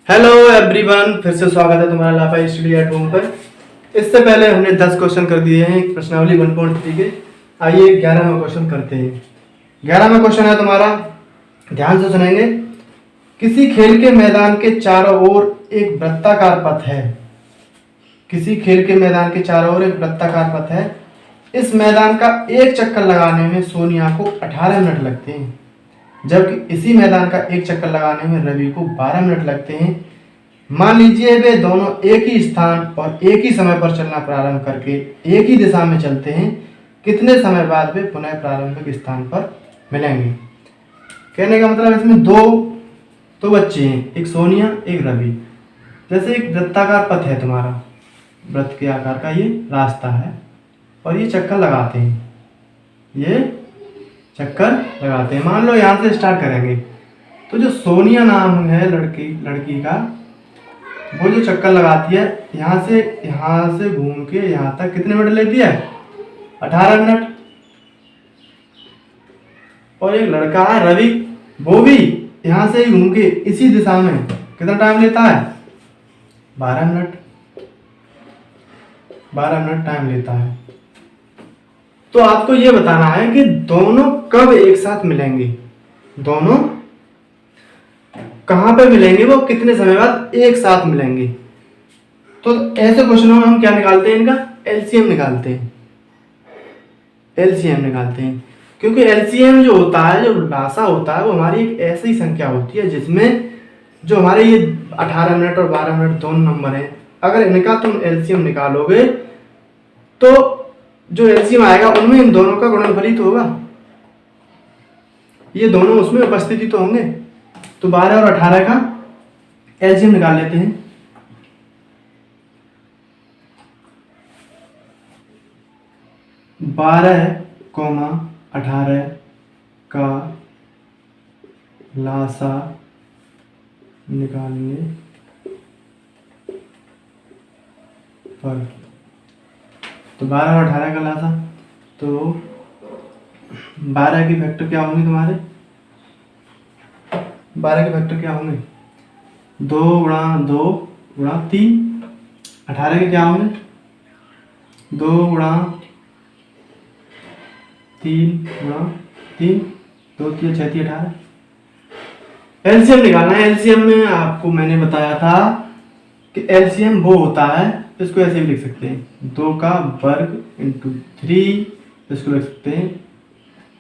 Hello everyone, फिर से स्वागत है तुम्हारा लाफा स्टडी एट होम पर। इससे पहले हमने 10 क्वेश्चन कर दिए हैं प्रश्नावली 1.3 के। आइए 11वां क्वेश्चन करते हैं। 11वां क्वेश्चन है तुम्हारा, ध्यान से सुनेंगे। किसी खेल के मैदान के चारों ओर एक वृत्ताकार पथ है। किसी खेल के मैदान के चारों ओर एक वृत्ताकार पथ है। इस मैदान का एक चक्कर लगाने में सोनिया को 18 मिनट लगते हैं, जबकि इसी मैदान का एक चक्कर लगाने में रवि को 12 मिनट लगते हैं। मान लीजिए वे दोनों एक ही स्थान और एक ही समय पर चलना प्रारंभ करके एक ही दिशा में चलते हैं। कितने समय बाद वे पुनः प्रारंभिक स्थान पर मिलेंगे। कहने का मतलब इसमें दो बच्चे हैं, एक सोनिया एक रवि। जैसे एक वृत्ताकार पथ है तुम्हारा, वृत्त के आकार का ये रास्ता है और ये चक्कर लगाते हैं, ये चक्कर लगाते हैं। मान लो यहाँ से स्टार्ट करेंगे तो जो सोनिया नाम है लड़की का, वो जो चक्कर लगाती है यहाँ से घूम के यहाँ तक कितने मिनट लेती है? 18 मिनट। और एक लड़का है रवि, वो भी यहाँ से ही घूम के इसी दिशा में कितना टाइम लेता है? 12 मिनट। 12 मिनट टाइम लेता है। तो आपको ये बताना है कि दोनों कब एक साथ मिलेंगे, दोनों कहां पे मिलेंगे, वो कितने समय बाद एक साथ मिलेंगे। तो ऐसे क्वेश्चनों में हम क्या निकालते हैं? इनका एलसीएम निकालते हैं। एलसीएम निकालते हैं क्योंकि एलसीएम जो होता है, जो लासा होता है, वो हमारी एक ऐसी संख्या होती है जिसमें जो हमारे ये 18 मिनट और 12 मिनट दोनों नंबर हैं। अगर इनका तुम एलसीएम निकालोगे तो जो एलसीएम आएगा उनमें इन दोनों का गुणनफल तो होगा, ये दोनों उसमें उपस्थिति तो होंगे। तो 12 और 18 का एलसीएम निकाल लेते हैं। बारह 18 का लासा निकालने पर, तो 12 और 18 का लासा, तो 12 के फैक्टर क्या होंगे तुम्हारे? 12 के फैक्टर क्या होंगे? 2 गुणा 2 गुणा 3। 18 के क्या होंगे? 2 गुणा 3 गुणा 3, 2 3 6 3 18। एलसीएम निकालना है। एलसीएम में आपको मैंने बताया था कि एलसीएम वो होता है, इसको ऐसे भी लिख सकते हैं, 2 का वर्ग इंटू 3, इसको लिख सकते हैं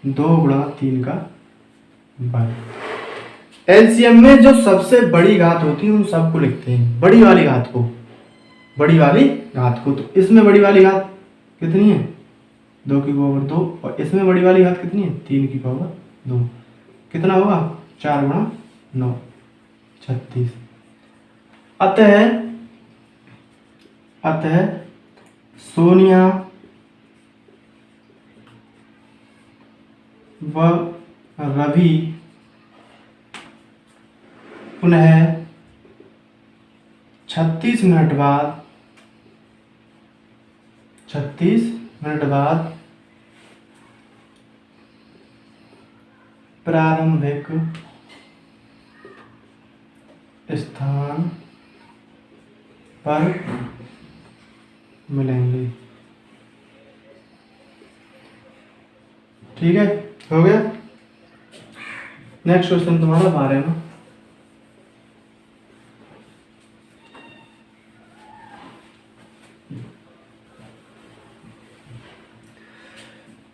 2 गुणा 3 का वर्ग। एलसीएम में जो सबसे बड़ी घात होती है उन सबको लिखते हैं, बड़ी वाली घात को, बड़ी वाली घात को। तो इसमें बड़ी वाली घात कितनी है? 2 की पावर 2, और इसमें बड़ी वाली घात कितनी है? 3 की पावर 2। कितना होगा? 4 गुणा 9 36। अतः सोनिया व रवि पुनः 36 मिनट बाद प्रारंभिक स्थान पर मिलेंगे। ठीक है, हो गया। नेक्स्ट क्वेश्चन तुम्हारा 12 में।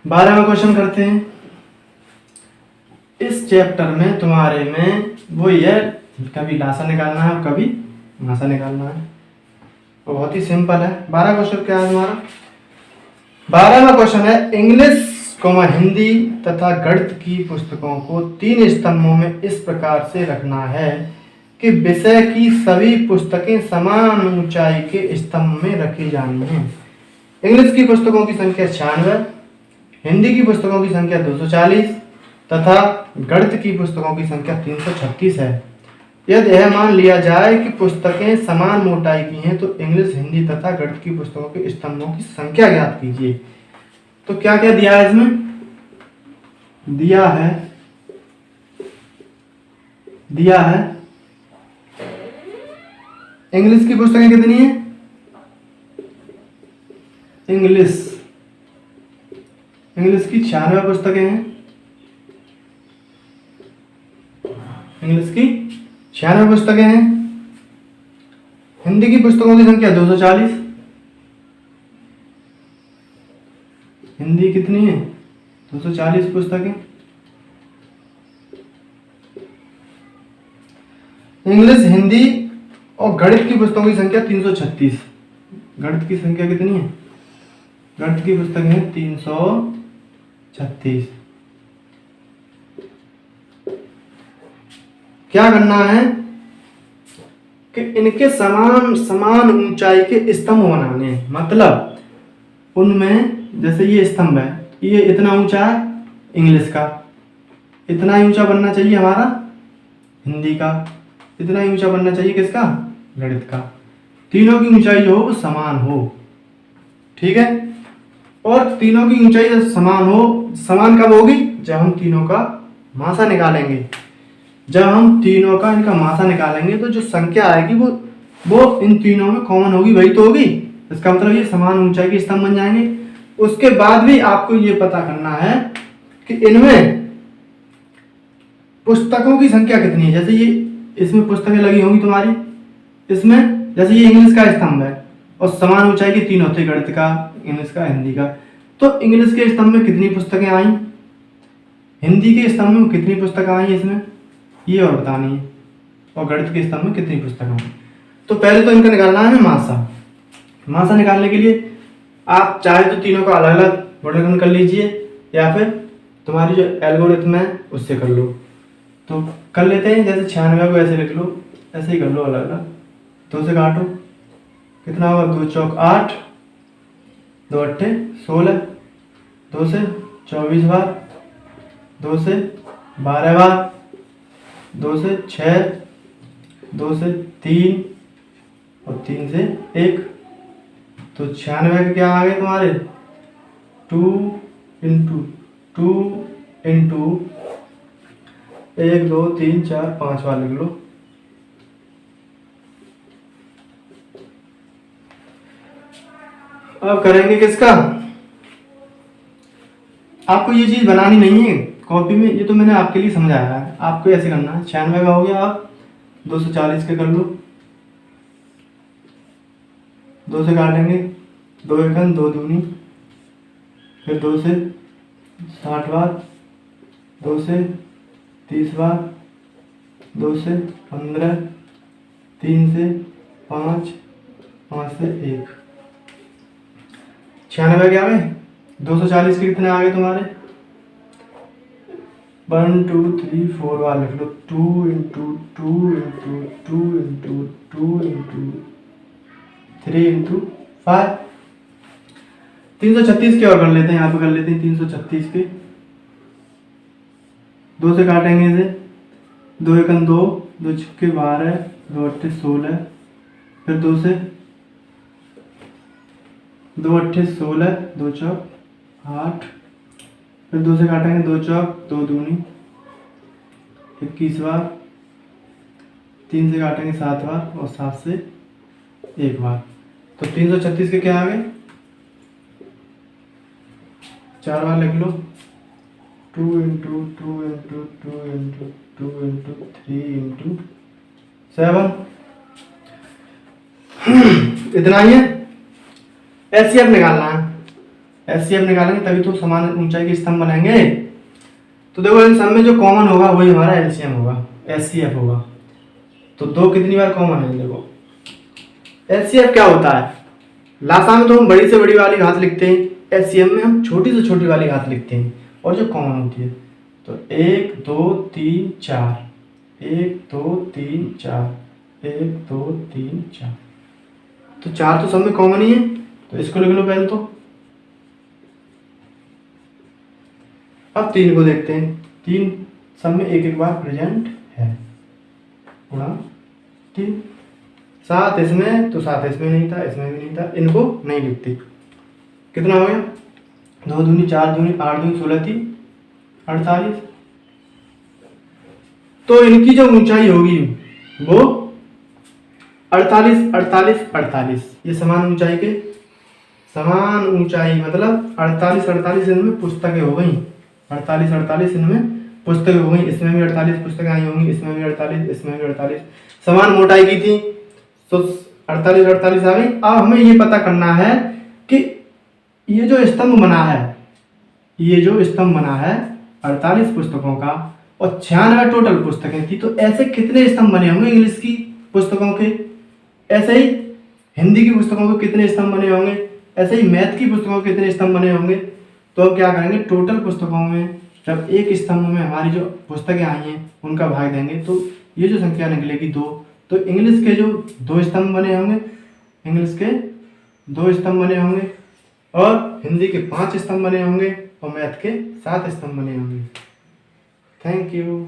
बारहवां क्वेश्चन करते हैं। इस चैप्टर में तुम्हारे में वो ये कभी लासा निकालना है और कभी मासा निकालना है, वो बहुत ही सिंपल है। 12 क्वेश्चन क्या है तुम्हारा? 12वां क्वेश्चन है, इंग्लिश हिंदी तथा गणित की पुस्तकों को 3 स्तंभों में इस प्रकार से रखना है कि विषय की सभी पुस्तकें समान ऊंचाई के स्तंभ में रखी जानी हैं। इंग्लिश की पुस्तकों की संख्या 96, हिंदी की पुस्तकों की संख्या 240 तथा गणित की पुस्तकों की संख्या 336 है। यदि यह मान लिया जाए कि पुस्तकें समान मोटाई की हैं तो इंग्लिश, हिंदी तथा गणित की पुस्तकों के स्तंभों की संख्या ज्ञात कीजिए। तो क्या क्या दिया है इसमें? दिया है इंग्लिश की पुस्तकें कितनी है? इंग्लिश की 96 पुस्तकें हैं। इंग्लिश की 96 पुस्तकें हैं। हिंदी की पुस्तकों की संख्या 240। हिंदी कितनी है? 240 पुस्तकें। इंग्लिश, हिंदी और गणित की पुस्तकों की संख्या 336। गणित की संख्या कितनी है? गणित की पुस्तकें हैं 336। क्या करना है कि इनके समान समान ऊंचाई के स्तंभ बनाने हैं। मतलब उनमें जैसे ये स्तंभ है, ये इतना ऊंचा है इंग्लिश का, इतना ही ऊंचा बनना चाहिए हमारा हिंदी का, इतना ही ऊंचा बनना चाहिए किसका? गणित का। तीनों की ऊंचाई जो हो वो समान हो, ठीक है। और तीनों की ऊंचाई जब समान हो, समान कब होगी? जब हम तीनों का मासा निकालेंगे। जब हम तीनों का इनका मासा निकालेंगे तो जो संख्या आएगी वो इन तीनों में कॉमन होगी, वही तो होगी। इसका मतलब ये समान ऊंचाई के स्तंभ बन जाएंगे। उसके बाद भी आपको ये पता करना है कि इनमें पुस्तकों की संख्या कितनी है। जैसे ये इसमें पुस्तकें लगी होंगी तुम्हारी, इसमें जैसे ये इंग्लिश का स्तंभ है और समान ऊंचाई के तीन होते, गणित का, इंग्लिश का, हिंदी का। तो इंग्लिश के स्तंभ में कितनी पुस्तकें आई, हिंदी के स्तंभ में कितनी पुस्तकें आई इसमें, ये और बतानी है। और गणित के स्तंभ में कितनी पुस्तकें आई। तो पहले तो इनका निकालना है मासा। मासा निकालने के लिए आप चाहे तो तीनों का अलग अलग वर्गीकरण कर लीजिए, या फिर तुम्हारी जो एल्गोरिथम है उससे कर लो। तो कर लेते हैं। जैसे 96 को ऐसे लिख लो, ऐसे ही कर लो अलग अलग। 2 से काटो, कितना होगा? 2 चौक 8, 2 अट्ठे 16, 2 से 24 बार, 2 से 12 बार, 2 से 6, 2 से 3 और 3 से 1। तो 96 के क्या आ गए तुम्हारे? 2 इंटू 2 इंटू 1 2 3 4 5 बार लिख लो। अब करेंगे किसका? आपको ये चीज बनानी नहीं है कॉपी में, ये तो मैंने आपके लिए समझाया है। आपको ऐसे करना है। 96 का हो गया, आप 240 के कर लो। 2 से काटेंगे, 2 एकम 2 दूनी, फिर 2 से 60 बार, 2 से 30 बार, 2 से 15, 3 से 5, 5 से 1। 96 के आ गए। 240 के कितने आ गए तुम्हारे? 1 2 3 4 बार लिख लो। 2 into 2 into 2 into 2 into 3 into 5। 336 के और कर लेते हैं, यहाँ पे कर लेते हैं 336 के। 2 से काटेंगे इसे, 2 एकम 2, 2 छक्के 12, 2 अट्ठे 16, फिर 2 से 2 अट्ठे 16, 2 चौक 8, फिर 2 से काटेंगे, 2 चौक 2 दूनी 21 बार, 3 से काटेंगे 7 बार और 7 से 1 बार। तो 336 के क्या आ गए? 4 बार लिख लो। 2 into 2 into 2 into 2 into 3 into 7। इतना ही है। एचसीएफ निकालना है। एचसीएफ निकालेंगे तभी तो समान ऊंचाई के स्तंभ बनेंगे। तो देखो इन सब में जो कॉमन होगा वही हमारा एलसीएम होगा, एचसीएफ होगा। तो 2 कितनी बार कॉमन है? देखो एचसीएफ क्या होता है? लासा में तो हम बड़ी से बड़ी वाली घात लिखते हैं, एचसीएम में हम छोटी से छोटी वाली घात लिखते हैं और जो कॉमन होती है। तो 1 2 3 4, 1 2 3 4, 1 2 3 4। तो 4 तो सब में कॉमन ही है, तो इसको लिख लो पहले। तो अब 3 को देखते हैं। 3 सब में एक एक बार प्रेजेंट है, गुणा 3। 7 इसमें, तो 7 इसमें नहीं था, इसमें भी नहीं था, इनको नहीं लिखते। कितना हो गया? 2 दूनी 4 दूनी 8 दूनी 16 3 48। तो इनकी जो ऊंचाई होगी वो 48 48 48 ये समान ऊंचाई के, समान ऊंचाई मतलब 48 48 इनमें पुस्तकें हो गई, 48 48 इनमें पुस्तकें हो गई, इसमें भी 48 पुस्तकें आई होंगी, इसमें भी 48, इसमें भी 48, समान मोटाई की थी तो 48 48 आ गई। अब हमें ये पता करना है कि ये जो स्तंभ बना है, ये जो स्तंभ बना है 48 पुस्तकों का और 96 टोटल पुस्तकें थी, तो ऐसे कितने स्तंभ बने होंगे इंग्लिश की पुस्तकों के, ऐसे ही हिंदी की पुस्तकों के कितने स्तंभ बने होंगे, ऐसे ही मैथ की पुस्तकों के कितने स्तंभ बने होंगे। तो अब क्या करेंगे, टोटल पुस्तकों में जब एक स्तंभ में हमारी जो पुस्तकें आई हैं उनका भाग देंगे तो ये जो संख्या निकलेगी 2, तो इंग्लिश के जो 2 स्तंभ बने होंगे, इंग्लिश के 2 स्तंभ बने होंगे और हिंदी के 5 स्तंभ बने होंगे और मैथ के 7 स्तंभ बने होंगे। Thank you.